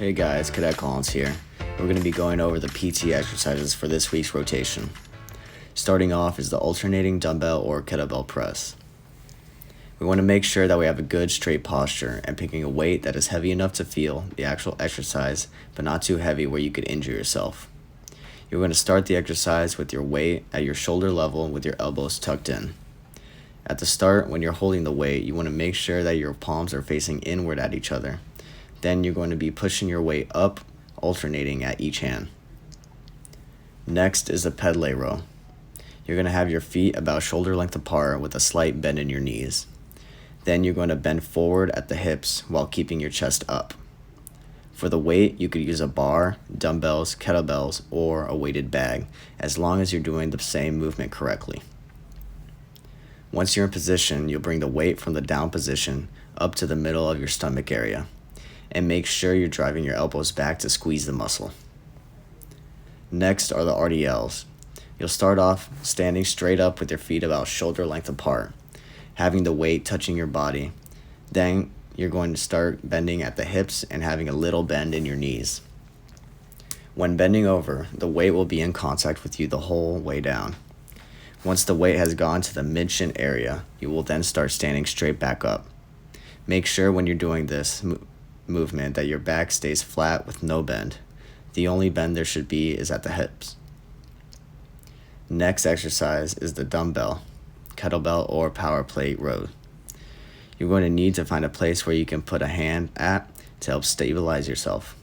Hey guys, Cadet Collins here. We're going to be going over the PT exercises for this week's rotation. Starting off is the alternating dumbbell or kettlebell press. We want to make sure that we have a good straight posture and picking a weight that is heavy enough to feel the actual exercise, but not too heavy where you could injure yourself. You're going to start the exercise with your weight at your shoulder level with your elbows tucked in. At the start, when you're holding the weight, you want to make sure that your palms are facing inward at each other. Then you're going to be pushing your weight up, alternating at each hand. Next is the Pedley Row. You're going to have your feet about shoulder length apart with a slight bend in your knees. Then you're going to bend forward at the hips while keeping your chest up. For the weight, you could use a bar, dumbbells, kettlebells, or a weighted bag, as long as you're doing the same movement correctly. Once you're in position, you'll bring the weight from the down position up to the middle of your stomach area, and make sure you're driving your elbows back to squeeze the muscle. Next are the RDLs. You'll start off standing straight up with your feet about shoulder length apart, having the weight touching your body. Then you're going to start bending at the hips and having a little bend in your knees. When bending over, the weight will be in contact with you the whole way down. Once the weight has gone to the mid-shin area, you will then start standing straight back up. Make sure when you're doing this movement that your back stays flat with no bend. The only bend there should be is at the hips. Next exercise is the dumbbell, kettlebell, or power plate row. You're going to need to find a place where you can put a hand at to help stabilize yourself.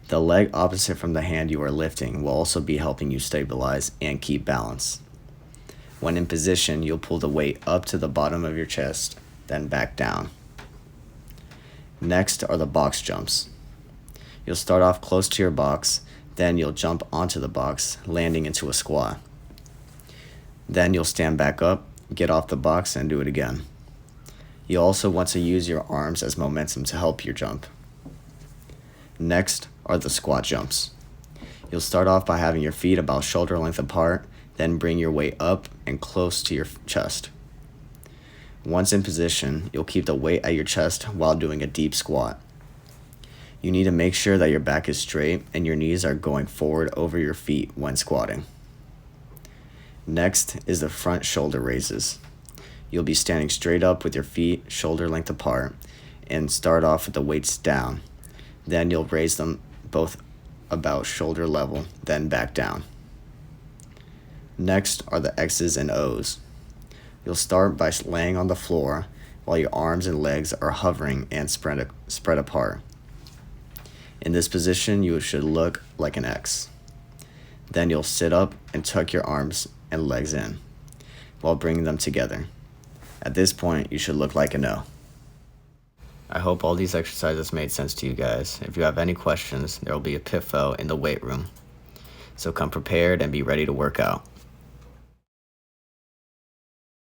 The leg opposite from the hand you are lifting will also be helping you stabilize and keep balance. When in position, you'll pull the weight up to the bottom of your chest, then back down. Next are the box jumps. You'll start off close to your box, then you'll jump onto the box, landing into a squat. Then you'll stand back up, get off the box, and do it again. You'll also want to use your arms as momentum to help your jump. Next are the squat jumps. You'll start off by having your feet about shoulder length apart, then bring your weight up and close to your chest. Once in position, you'll keep the weight at your chest while doing a deep squat. You need to make sure that your back is straight and your knees are going forward over your feet when squatting. Next is the front shoulder raises. You'll be standing straight up with your feet shoulder length apart and start off with the weights down. Then you'll raise them both about shoulder level, then back down. Next are the X's and O's. You'll start by laying on the floor while your arms and legs are hovering and spread apart. In this position, you should look like an X. Then you'll sit up and tuck your arms and legs in while bringing them together. At this point, you should look like an O. I hope all these exercises made sense to you guys. If you have any questions, there will be a PIFO in the weight room. So come prepared and be ready to work out.